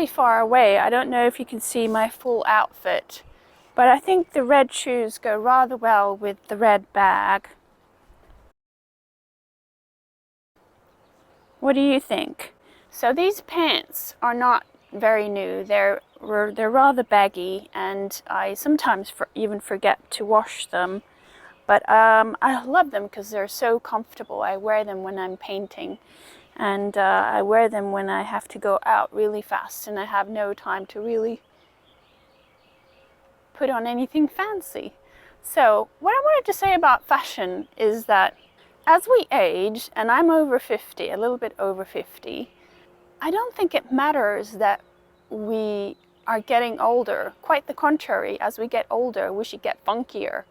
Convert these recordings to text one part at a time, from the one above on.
really far away. I don't know if you can see my full outfit, but I think the red shoes go rather well with the red bag. What do you think? So these pants are not very new. They're rather baggy, and I sometimes even forget to wash them. But I love them because they're so comfortable. I wear them when I'm painting, and I wear them when I have to go out really fast and I have no time to really put on anything fancy. So what I wanted to say about fashion is that as we age, and I'm over 50, a little bit over 50, I don't think it matters that we are getting older. Quite the contrary, as we get older, we should get funkier.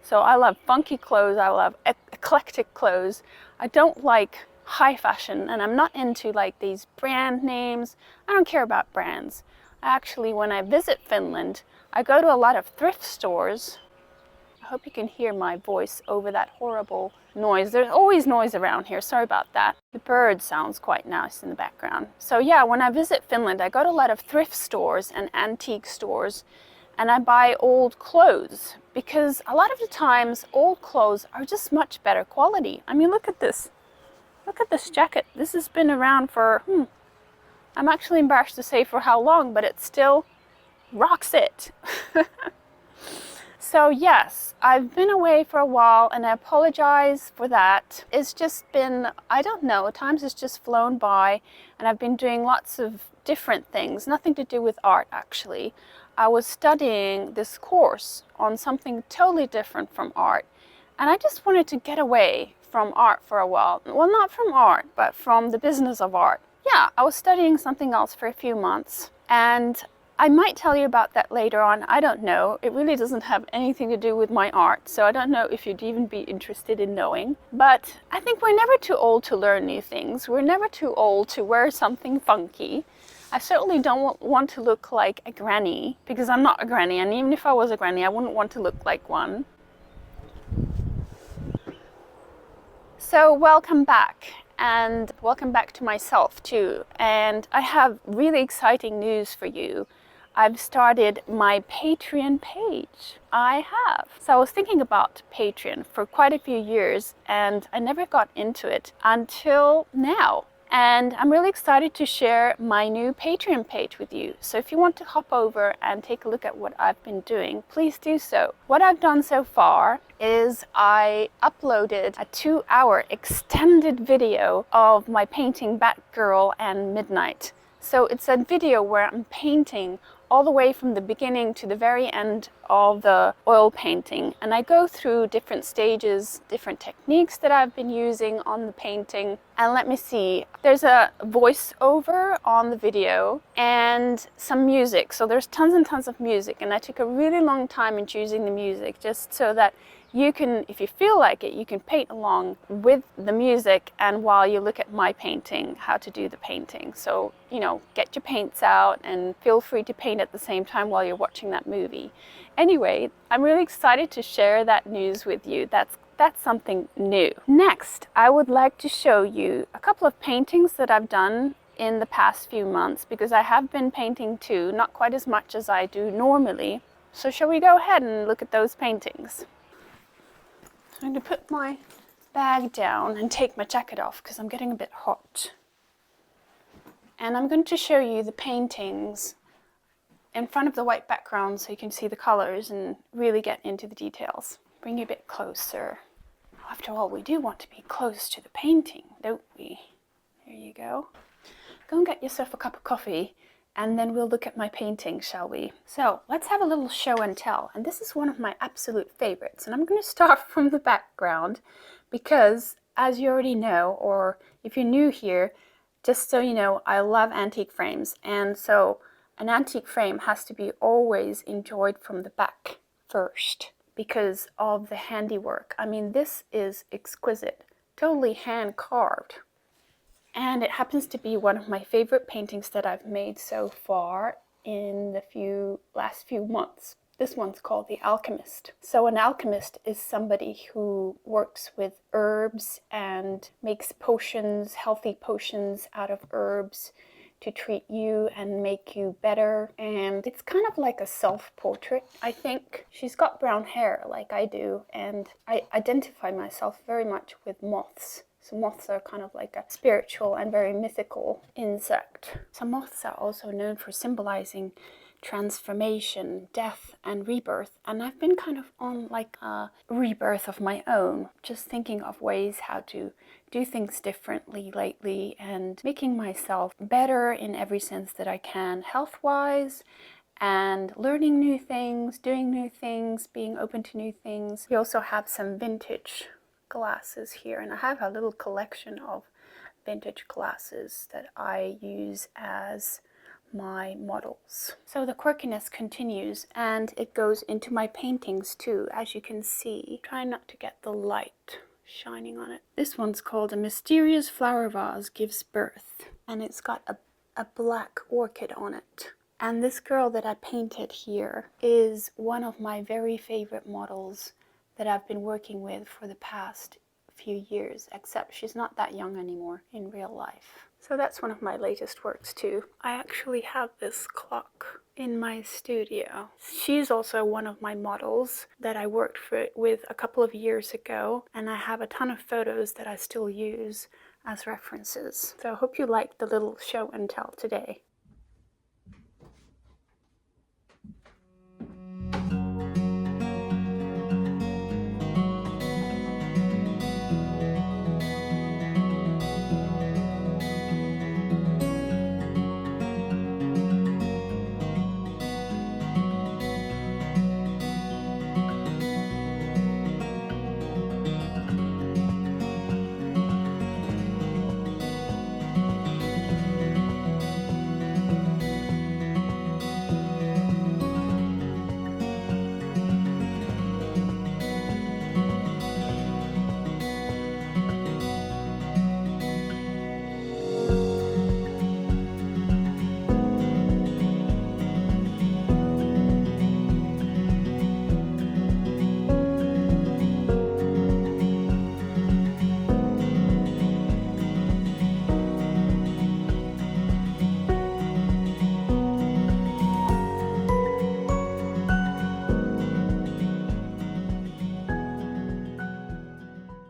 So I love funky clothes, I love eclectic clothes. I don't like high fashion, and I'm not into like these brand names. I don't care about brands. Actually, when I visit Finland, I go to a lot of thrift stores. I hope you can hear my voice over that horrible noise. There's always noise around here, sorry about that. The bird sounds quite nice in the background. So yeah, when I visit Finland, I go to a lot of thrift stores and antique stores, and I buy old clothes because a lot of the times old clothes are just much better quality. I mean, look at this. Look at this jacket. This has been around for, I'm actually embarrassed to say for how long, but it still rocks it. So yes, I've been away for a while and I apologize for that. It's just been, I don't know, at times it's just flown by, and I've been doing lots of different things, nothing to do with art actually. I was studying this course on something totally different from art, and I just wanted to get away from art for a while. Well, not from art, but from the business of art. Yeah, I was studying something else for a few months, and I might tell you about that later on. I don't know. It really doesn't have anything to do with my art, so I don't know if you'd even be interested in knowing. But I think we're never too old to learn new things. We're never too old to wear something funky. I certainly don't want to look like a granny, because I'm not a granny, and even if I was a granny, I wouldn't want to look like one. So welcome back, and welcome back to myself too. And I have really exciting news for you. I've started my Patreon page. I have. So I was thinking about Patreon for quite a few years, and I never got into it until now. And I'm really excited to share my new Patreon page with you. So if you want to hop over and take a look at what I've been doing, please do so. What I've done so far is I uploaded a 2-hour extended video of my painting Batgirl and Midnight. So it's a video where I'm painting all the way from the beginning to the very end of the oil painting, and I go through different stages, different techniques that I've been using on the painting. And let me see, there's a voiceover on the video and some music, so there's tons and tons of music, and I took a really long time in choosing the music just so that you can, if you feel like it, you can paint along with the music and while you look at my painting, how to do the painting. So, you know, get your paints out and feel free to paint at the same time while you're watching that movie. Anyway, I'm really excited to share that news with you. That's something new. Next, I would like to show you a couple of paintings that I've done in the past few months, because I have been painting too, not quite as much as I do normally. So shall we go ahead and look at those paintings? I'm going to put my bag down and take my jacket off because I'm getting a bit hot. And I'm going to show you the paintings in front of the white background so you can see the colors and really get into the details. Bring you a bit closer. After all, we do want to be close to the painting, don't we? There you go. Go and get yourself a cup of coffee, and then we'll look at my painting, shall we? So let's have a little show and tell. And this is one of my absolute favorites. And I'm going to start from the background because, as you already know, or if you're new here, just so you know, I love antique frames. And so an antique frame has to be always enjoyed from the back first because of the handiwork. I mean, this is exquisite, totally hand carved. And it happens to be one of my favorite paintings that I've made so far in the last few months. This one's called The Alchemist. So an alchemist is somebody who works with herbs and makes potions, healthy potions out of herbs, to treat you and make you better. And it's kind of like a self-portrait, I think. She's got brown hair like I do, and I identify myself very much with moths. So moths are kind of like a spiritual and very mythical insect. So moths are also known for symbolizing transformation, death, and rebirth. And I've been kind of on like a rebirth of my own, just thinking of ways how to do things differently lately and making myself better in every sense that I can, health-wise, and learning new things, doing new things, being open to new things. We also have some vintage glasses here, and I have a little collection of vintage glasses that I use as my models. So the quirkiness continues, and it goes into my paintings too, as you can see. Try not to get the light shining on it. This one's called A Mysterious Flower Vase Gives Birth, and it's got a black orchid on it. And this girl that I painted here is one of my very favorite models that I've been working with for the past few years, except she's not that young anymore in real life. So that's one of my latest works too. I actually have this clock in my studio. She's also one of my models that I worked with a couple of years ago, and I have a ton of photos that I still use as references. So I hope you liked the little show and tell today.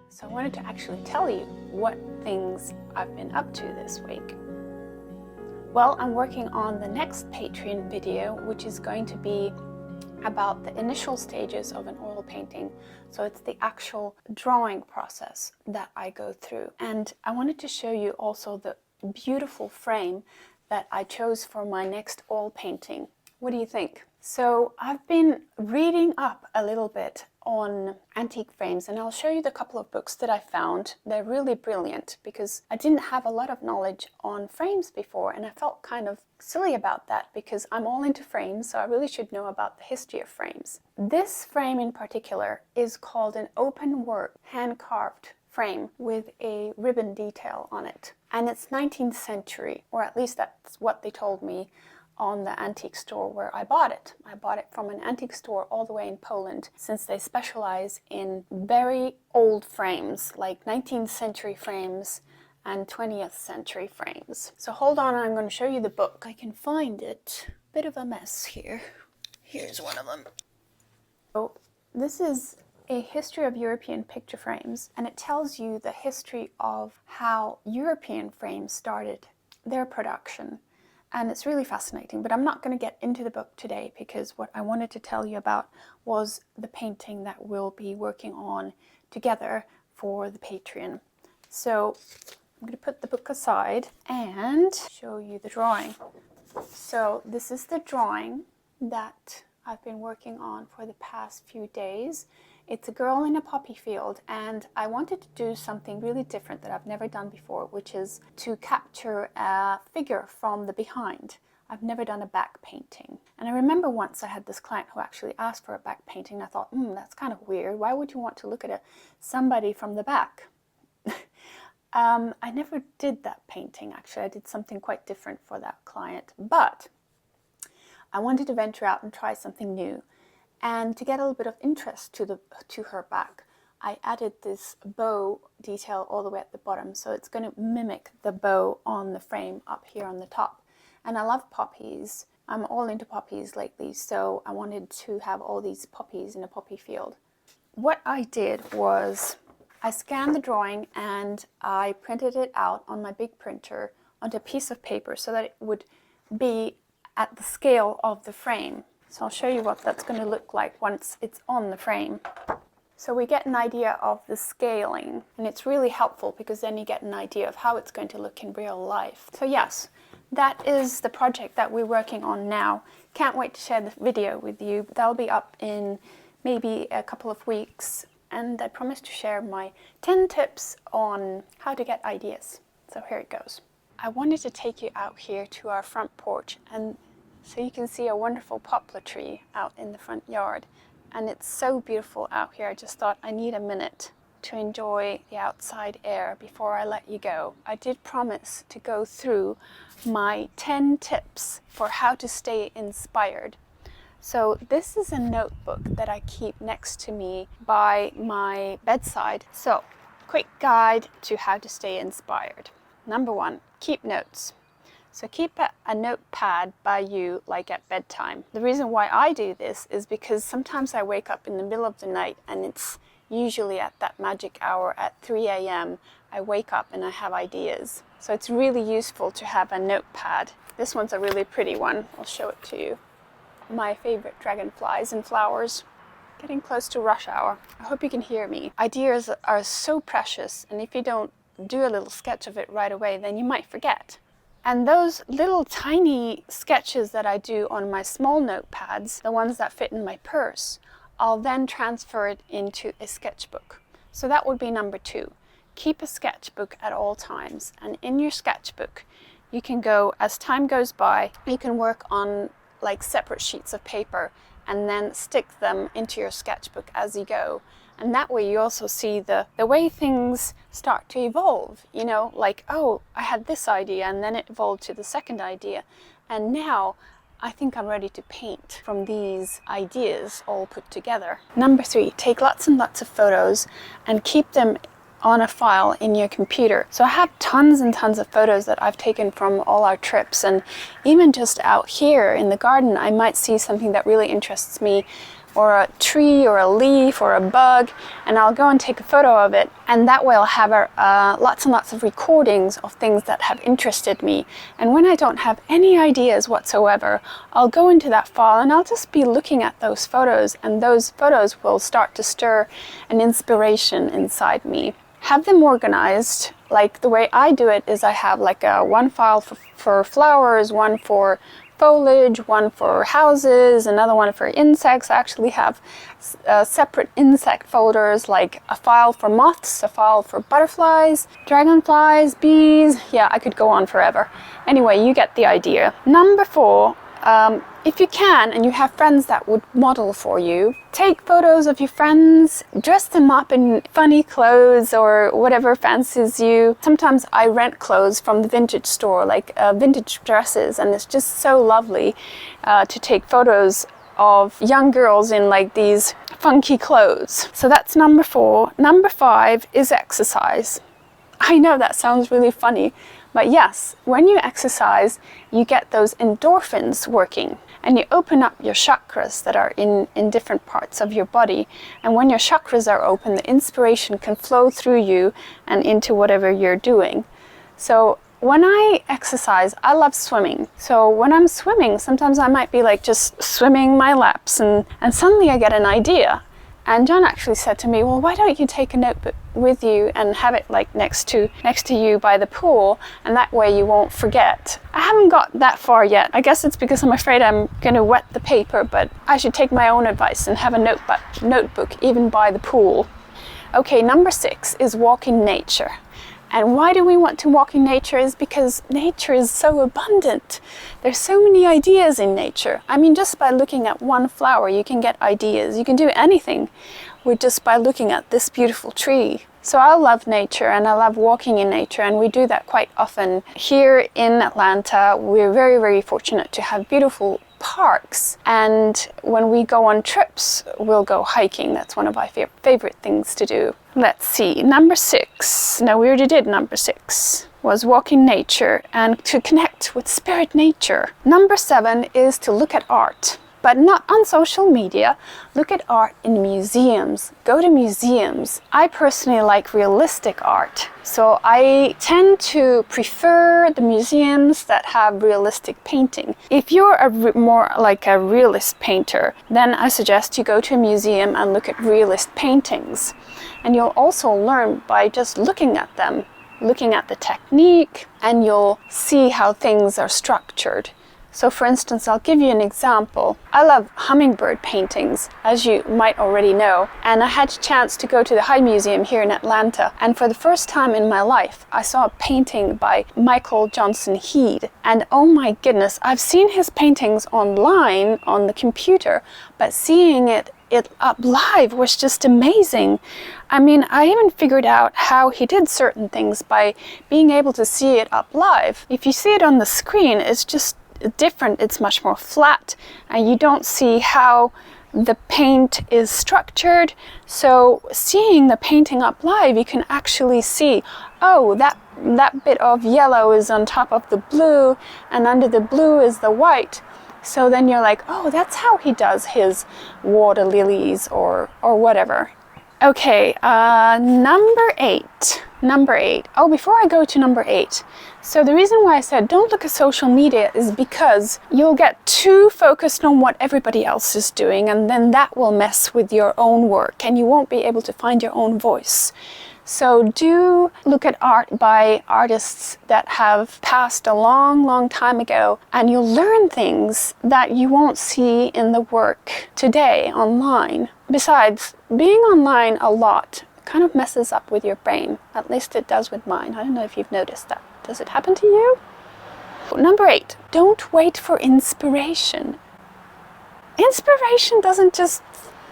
So I wanted to actually tell you what things I've been up to this week. Well, I'm working on the next Patreon video, which is going to be about the initial stages of an oil painting. So it's the actual drawing process that I go through. And I wanted to show you also the beautiful frame that I chose for my next oil painting. What do you think? So I've been reading up a little bit on antique frames, and I'll show you the couple of books that I found. They're really brilliant because I didn't have a lot of knowledge on frames before, and I felt kind of silly about that because I'm all into frames, so I really should know about the history of frames. This frame in particular is called an open work hand-carved frame with a ribbon detail on it, and it's 19th century, or at least that's what they told me on the antique store where I bought it. I bought it from an antique store all the way in Poland, since they specialize in very old frames, like 19th century frames and 20th century frames. So hold on, I'm going to show you the book. I can find it. Bit of a mess here. Here's one of them. So this is a history of European picture frames, and it tells you the history of how European frames started their production. And it's really fascinating, but I'm not going to get into the book today because what I wanted to tell you about was the painting that we'll be working on together for the Patreon. So I'm going to put the book aside and show you the drawing. So this is the drawing that I've been working on for the past few days. It's a girl in a poppy field, and I wanted to do something really different that I've never done before, which is to capture a figure from the behind. I've never done a back painting. And I remember once I had this client who actually asked for a back painting, and I thought, that's kind of weird. Why would you want to look at somebody from the back? I never did that painting, actually. I did something quite different for that client. But I wanted to venture out and try something new. And to get a little bit of interest to her back, I added this bow detail all the way at the bottom. So it's going to mimic the bow on the frame up here on the top. And I love poppies. I'm all into poppies lately, so I wanted to have all these poppies in a poppy field. What I did was I scanned the drawing and I printed it out on my big printer onto a piece of paper so that it would be at the scale of the frame. So I'll show you what that's going to look like once it's on the frame. So we get an idea of the scaling, and it's really helpful because then you get an idea of how it's going to look in real life. So yes, that is the project that we're working on now. Can't wait to share the video with you. That'll be up in maybe a couple of weeks, and I promise to share my 10 tips on how to get ideas. So here it goes. I wanted to take you out here to our front porch, and so you can see a wonderful poplar tree out in the front yard. And it's so beautiful out here. I just thought I need a minute to enjoy the outside air before I let you go. I did promise to go through my 10 tips for how to stay inspired. So this is a notebook that I keep next to me by my bedside. So, quick guide to how to stay inspired. Number 1, keep notes. So keep a notepad by you like at bedtime. The reason why I do this is because sometimes I wake up in the middle of the night, and it's usually at that magic hour at 3 a.m. I wake up and I have ideas. So it's really useful to have a notepad. This one's a really pretty one. I'll show it to you. My favorite dragonflies and flowers. Getting close to rush hour. I hope you can hear me. Ideas are so precious, and if you don't do a little sketch of it right away, then you might forget. And those little tiny sketches that I do on my small notepads, the ones that fit in my purse, I'll then transfer it into a sketchbook. So that would be number 2. Keep a sketchbook at all times. And in your sketchbook, you can go, as time goes by, you can work on like separate sheets of paper and then stick them into your sketchbook as you go. And that way you also see the way things start to evolve, you know, like, oh, I had this idea and then it evolved to the second idea. And now I think I'm ready to paint from these ideas all put together. Number 3, take lots and lots of photos and keep them on a file in your computer. So I have tons and tons of photos that I've taken from all our trips, and even just out here in the garden, I might see something that really interests me, or a tree or a leaf or a bug, and I'll go and take a photo of it, and that way I'll have lots and lots of recordings of things that have interested me. And when I don't have any ideas whatsoever, I'll go into that file and I'll just be looking at those photos, and those photos will start to stir an inspiration inside me. Have them organized. Like the way I do it is I have like one file for flowers, one for foliage, one for houses, another one for insects. I actually have separate insect folders, like a file for moths, a file for butterflies, dragonflies, bees. Yeah, I could go on forever. Anyway, you get the idea. Number 4, if you can and you have friends that would model for you, take photos of your friends, dress them up in funny clothes or whatever fancies you. Sometimes I rent clothes from the vintage store, like vintage dresses, and it's just so lovely to take photos of young girls in like these funky clothes. So that's number 4. Number 5 is exercise. I know that sounds really funny, but yes, when you exercise, you get those endorphins working, and you open up your chakras that are in different parts of your body. And when your chakras are open, the inspiration can flow through you and into whatever you're doing. So when I exercise, I love swimming. So when I'm swimming, sometimes I might be like just swimming my laps, and suddenly I get an idea. And John actually said to me, well, why don't you take a notebook with you and have it like next to you by the pool, and that way you won't forget. I haven't got that far yet. I guess it's because I'm afraid I'm going to wet the paper, but I should take my own advice and have a notebook even by the pool. Okay, number 6 is walk in nature. And why do we want to walk in nature is because nature is so abundant. There's so many ideas in nature. I mean, just by looking at one flower, you can get ideas. You can do anything with just by looking at this beautiful tree. So I love nature and I love walking in nature, and we do that quite often. Here in Atlanta, we're very, very fortunate to have beautiful parks, and when we go on trips, we'll go hiking. That's one of my favorite things to do. Let's see, number 6. No, we already did number 6. Was walk in nature and to connect with spirit nature. Number 7 is to look at art, but not on social media. Look at art in museums. Go to museums. I personally like realistic art, so I tend to prefer the museums that have realistic painting. If you're more like a realist painter, then I suggest you go to a museum and look at realist paintings. And you'll also learn by just looking at them, looking at the technique, and you'll see how things are structured. So for instance, I'll give you an example. I love hummingbird paintings, as you might already know, and I had a chance to go to the High Museum here in Atlanta, and for the first time in my life I saw a painting by Michael Johnson Heade, and oh my goodness, I've seen his paintings online on the computer, but seeing it up live was just amazing. I mean, I even figured out how he did certain things by being able to see it up live. If you see it on the screen, it's just different. It's much more flat, and you don't see how the paint is structured. So seeing the painting up live, you can actually see, oh, that bit of yellow is on top of the blue, and under the blue is the white. So then you're like, oh, that's how he does his water lilies or whatever. Okay, number 8. Number 8. Oh, before I go to number 8. So the reason why I said don't look at social media is because you'll get too focused on what everybody else is doing, and then that will mess with your own work and you won't be able to find your own voice. So do look at art by artists that have passed a long, long time ago, and you'll learn things that you won't see in the work today online. Besides, being online a lot kind of messes up with your brain. At least it does with mine. I don't know if you've noticed that. Does it happen to you? Number 8, don't wait for inspiration. Inspiration doesn't just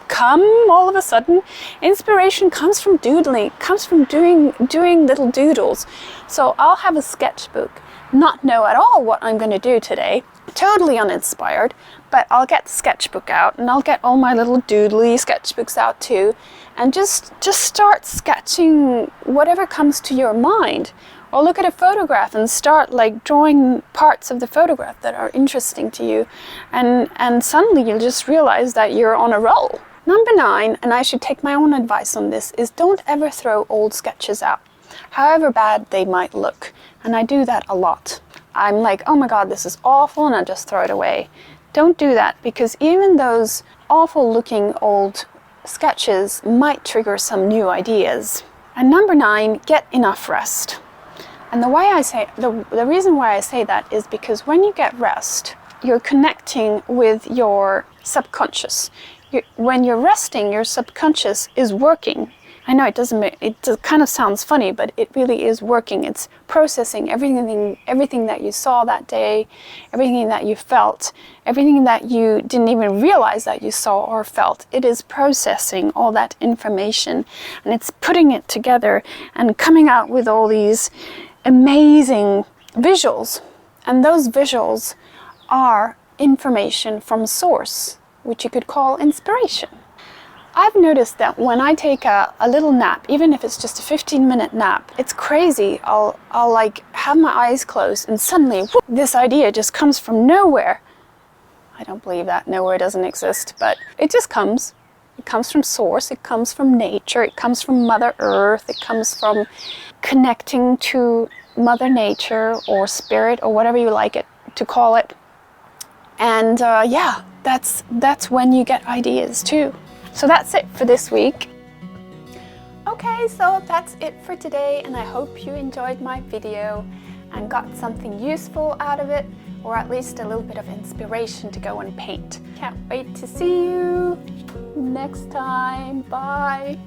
come all of a sudden. Inspiration comes from doodling, comes from doing little doodles. So I'll have a sketchbook, not know at all what I'm going to do today, totally uninspired, but I'll get the sketchbook out and I'll get all my little doodly sketchbooks out too, and just start sketching whatever comes to your mind. Or look at a photograph and start like drawing parts of the photograph that are interesting to you, and suddenly you'll just realize that you're on a roll. Number 9, and I should take my own advice on this, is don't ever throw old sketches out, however bad they might look. And I do that a lot. I'm like, oh my god, this is awful, and I just throw it away. Don't do that, because even those awful looking old sketches might trigger some new ideas. And number 9, get enough rest. And the reason why I say that is because when you get rest, you're connecting with your subconscious. When you're resting, your subconscious is working. I know it kind of sounds funny, but it really is working. It's processing everything that you saw that day, everything that you felt, everything that you didn't even realize that you saw or felt. It is processing all that information, and it's putting it together and coming out with all these amazing visuals. And those visuals are information from source, which you could call inspiration. I've noticed that when I take a little nap, even if it's just a 15-minute nap, it's crazy. I'll like have my eyes closed and suddenly whoop, this idea just comes from nowhere. I don't believe that nowhere doesn't exist, but it just comes. It comes from source, it comes from nature, it comes from Mother Earth, it comes from connecting to Mother Nature or Spirit or whatever you like it to call it. And yeah, that's when you get ideas too. So that's it for this week. Okay, so that's it for today, and I hope you enjoyed my video and got something useful out of it, or at least a little bit of inspiration to go and paint. Can't wait to see you next time. Bye.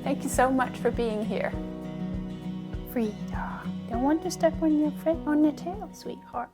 Thank you so much for being here. Frida, don't want to step on your tail, sweetheart.